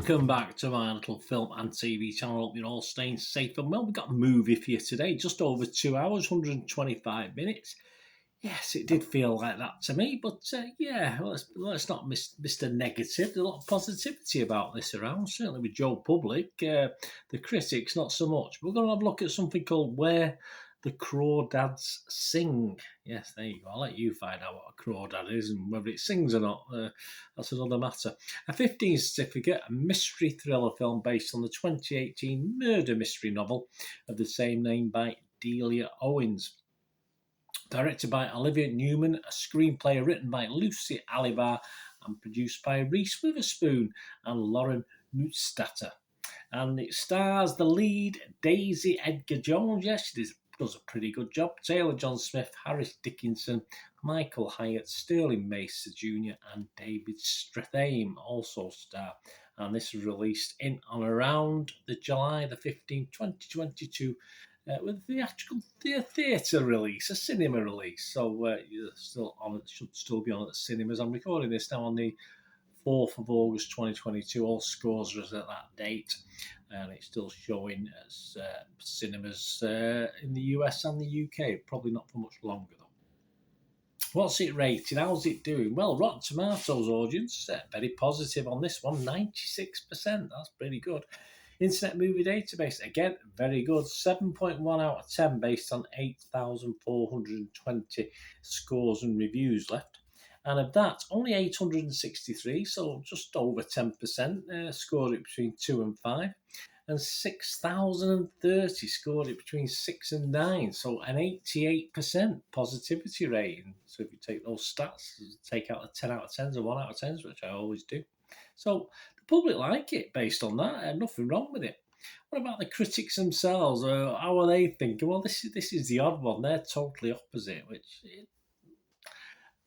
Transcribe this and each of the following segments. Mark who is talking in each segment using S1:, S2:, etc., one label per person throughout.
S1: Welcome back to my little film and TV channel. Hope you're all staying safe and well. We've got a movie for you today, just over 2 hours, 125 minutes. Yes, it did feel like that to me, but let's not Mr. Negative. There's a lot of positivity about this around, certainly with Joe Public. The critics, not so much. We're going to have a look at something called Where the Crawdads Sing. Yes, there you go. I'll let you find out what a crawdad is and whether it sings or not. That's another matter. A 15 certificate, a mystery thriller film based on the 2018 murder mystery novel of the same name by Delia Owens. Directed by Olivia Newman, a screenplay written by Lucy Alibar and produced by Reese Witherspoon and Lauren Neustadter. And it stars the lead, Daisy Edgar Jones. Yes, she does a pretty good job. Taylor John Smith, Harris Dickinson, Michael Hyatt, Sterling Macer Jr. and David Strathairn also star. And this was released in and around the July the 15th, 2022, with a theatrical theatre release, a cinema release. So you're still on it, should still be on at the cinemas. I'm recording this now on the 4th of August 2022. All scores are at that date, and it's still showing as cinemas in the US and the UK. Probably not for much longer though. What's it rated? How's it doing? Well, Rotten Tomatoes audience very positive on this one, 96%. That's pretty good. Internet Movie Database, again, very good. 7.1 out of 10 based on 8,420 scores and reviews left. And of that, only 863, so just over 10%, scored it between 2 and 5. And 6,030 scored it between 6 and 9, so an 88% positivity rating. So if you take those stats, take out the 10 out of 10s and 1 out of 10s, which I always do. So the public like it based on that, nothing wrong with it. What about the critics themselves? How are they thinking? Well, this is the odd one. They're totally opposite, which it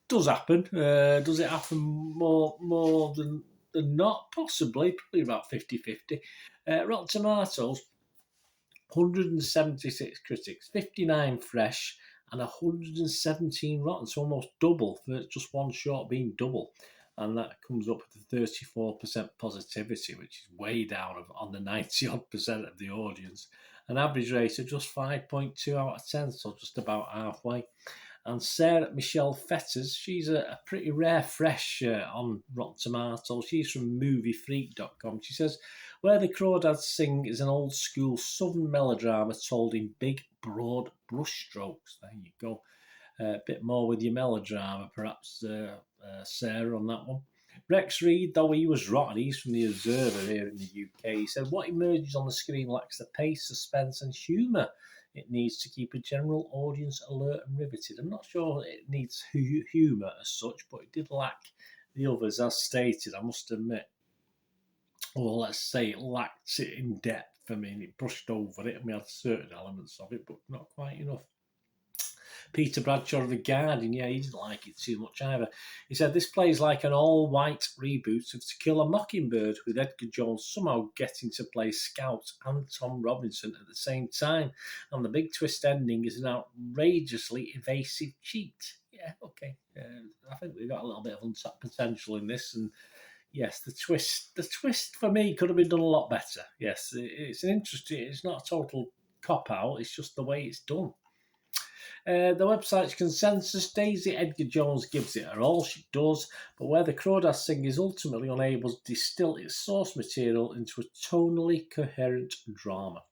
S1: does happen. Does it happen more than not? Possibly, probably about 50-50. Rotten Tomatoes, 176 critics, 59 fresh, and 117 rotten, so almost double for just one shot being double. And that comes up with 34% positivity, which is way down on the 90-odd% of the audience. An average rate of just 5.2 out of 10, so just about halfway. And Sarah Michelle Fetters, she's a pretty rare fresh on Rotten Tomatoes. She's from MovieFreak.com. She says, Where the Crawdads Sing is an old-school southern melodrama told in big, broad brushstrokes. There you go. A bit more with your melodrama, perhaps, Sarah, on that one. Rex Reed, though he was rotten, he's from The Observer here in the UK. He said, What emerges on the screen lacks the pace, suspense and humour it needs to keep a general audience alert and riveted. I'm not sure it needs humour as such, but it did lack the others, as stated, I must admit. Or let's say it lacked it in depth for me, and it brushed over it, and we had certain elements of it, but not quite enough. Peter Bradshaw of The Guardian, he didn't like it too much either. He said, This plays like an all-white reboot of To Kill a Mockingbird, with Edgar Jones somehow getting to play Scout and Tom Robinson at the same time. And the big twist ending is an outrageously evasive cheat. Yeah, okay. I think we've got a little bit of untapped potential in this, and yes, the twist for me could have been done a lot better. Yes, it's an interesting, it's not a total cop-out, it's just the way it's done. The website's consensus, Daisy Edgar Jones gives it her all, she does, but Where the Crawdads Sing is ultimately unable to distill its source material into a tonally coherent drama.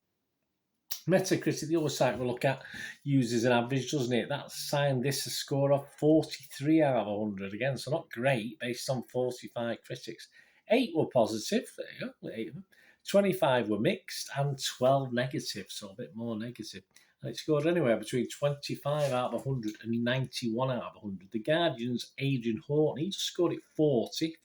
S1: Metacritic, the other site we'll look at, uses an average, doesn't it? That's assigned this a score of 43 out of 100, again, so not great, based on 45 critics. 8 were positive, there you go, 8 of them. 25 were mixed, and 12 negative, so a bit more negative. And it scored anywhere between 25 out of 100 and 91 out of 100. The Guardian's Adrian Horton, he just scored it 40.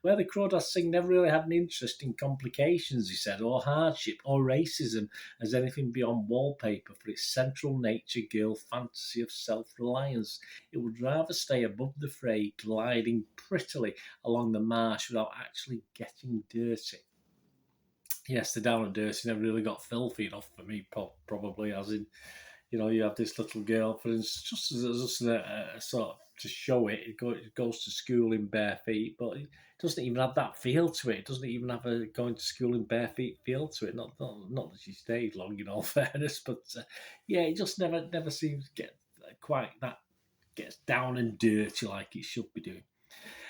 S1: Where the Crawdads Sing never really had an interest in complications, he said, or hardship, or racism, as anything beyond wallpaper for its central nature girl fantasy of self-reliance. It would rather stay above the fray, gliding prettily along the marsh without actually getting dirty. Yes, the down and dirty never really got filthy enough for me, probably, as in, you have this little girl, for instance, just as a sort of to show it. It goes to school in bare feet, but it doesn't even have that feel to it. It doesn't even have a going to school in bare feet feel to it. Not that she stayed long, in all fairness, but yeah, it just never seems to get quite that gets down and dirty like it should be doing.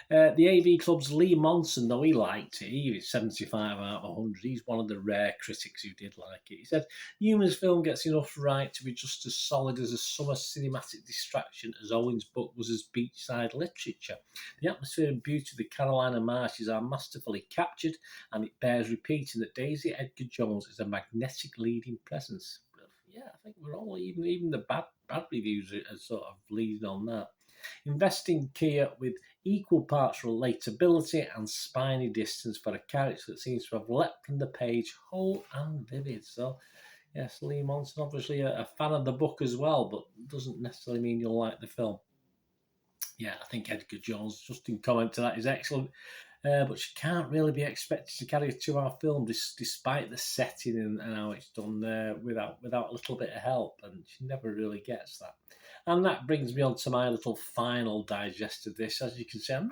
S1: The AV Club's Lee Monson, though he liked it, he was 75 out of 100. He's one of the rare critics who did like it. He said, Newman's film gets enough right to be just as solid as a summer cinematic distraction as Owen's book was as beachside literature. The atmosphere and beauty of the Carolina Marshes are masterfully captured, and it bears repeating that Daisy Edgar Jones is a magnetic leading presence. Yeah, I think we're all, even the bad reviews are sort of leading on that. Investing Kia with equal parts relatability and spiny distance for a character that seems to have leapt from the page whole and vivid. So, yes, Lee Monson, obviously a fan of the book as well, but doesn't necessarily mean you'll like the film. Yeah, I think Edgar Jones, just in comment to that, is excellent. But she can't really be expected to carry a 2-hour film despite the setting and how it's done without a little bit of help, and she never really gets that. And that brings me on to my little final digest of this. As you can see, I'm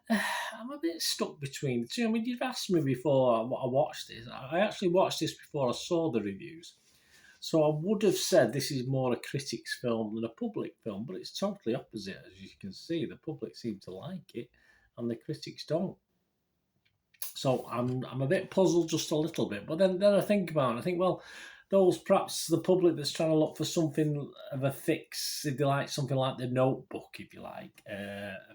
S1: a bit stuck between the two. I mean, you've asked me before I watched this. I actually watched this before I saw the reviews. So I would have said this is more a critic's film than a public film, but it's totally opposite, as you can see. The public seem to like it, and the critics don't. So I'm a bit puzzled just a little bit. But then I think about it, I think, well, those perhaps the public that's trying to look for something of a fix, if they like something like The Notebook, if you like,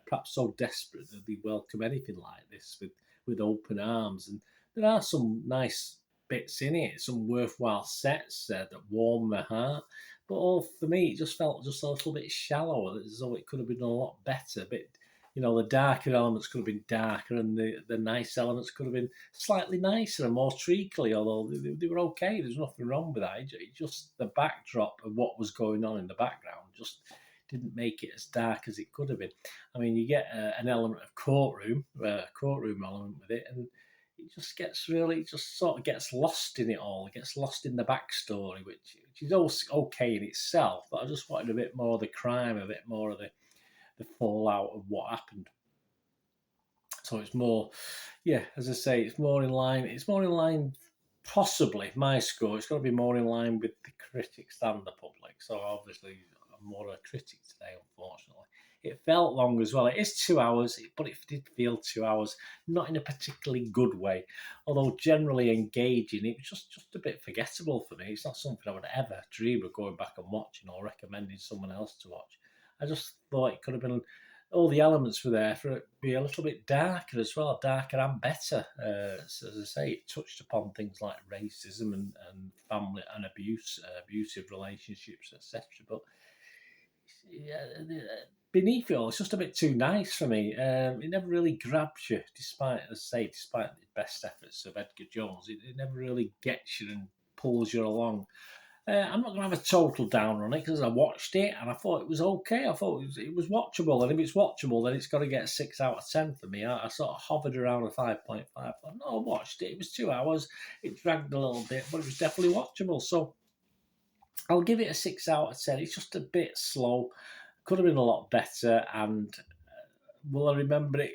S1: perhaps so desperate that they welcome anything like this with open arms. And there are some nice bits in it, some worthwhile sets that warm the heart. But all for me, it just felt just a little bit shallow, as though it could have been a lot better. The darker elements could have been darker, and the nice elements could have been slightly nicer and more treacly, although they were okay. There's nothing wrong with that. It just the backdrop of what was going on in the background just didn't make it as dark as it could have been. I mean, you get an element of courtroom element with it, and it just sort of gets lost in it all. It gets lost in the backstory, which is also okay in itself, but I just wanted a bit more of the crime, a bit more of the fallout of what happened. So it's more, as I say, it's more in line, possibly, my score, it's got to be more in line with the critics than the public. So obviously, I'm more a critic today, unfortunately. It felt long as well. It is 2 hours, but it did feel 2 hours, not in a particularly good way. Although generally engaging, it was just a bit forgettable for me. It's not something I would ever dream of going back and watching or recommending someone else to watch. I just thought it could have been, all the elements were there for it to be a little bit darker as well, darker and better. So as I say, it touched upon things like racism and family and abusive relationships, etc. But beneath it all, it's just a bit too nice for me. It never really grabs you, despite the best efforts of Edgar Jones. It never really gets you and pulls you along. I'm not going to have a total downer on it because I watched it and I thought it was okay. I thought it was watchable, and if it's watchable, then it's got to get a 6 out of 10 for me. I sort of hovered around a 5.5. I watched it. It was 2 hours. It dragged a little bit, but it was definitely watchable. So I'll give it a 6 out of 10. It's just a bit slow. Could have been a lot better. And will I remember it,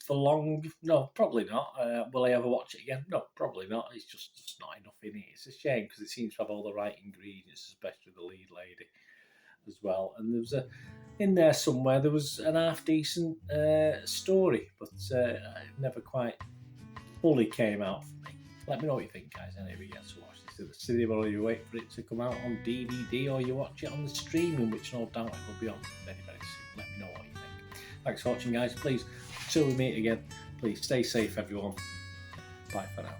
S1: for long? No, probably not. Will I ever watch it again? No, probably not. It's just not enough in it. It's a shame because it seems to have all the right ingredients, especially the lead lady as well. And there was in there somewhere, there was an half decent story, but it never quite fully came out for me. Let me know what you think, guys. Anyway, get to watch this at the cinema, or you wait for it to come out on DVD, or you watch it on the streaming, which no doubt it will be on very, very soon. Let me know what you think. Thanks for watching, guys. Please, until we meet again, please stay safe, everyone. Bye for now.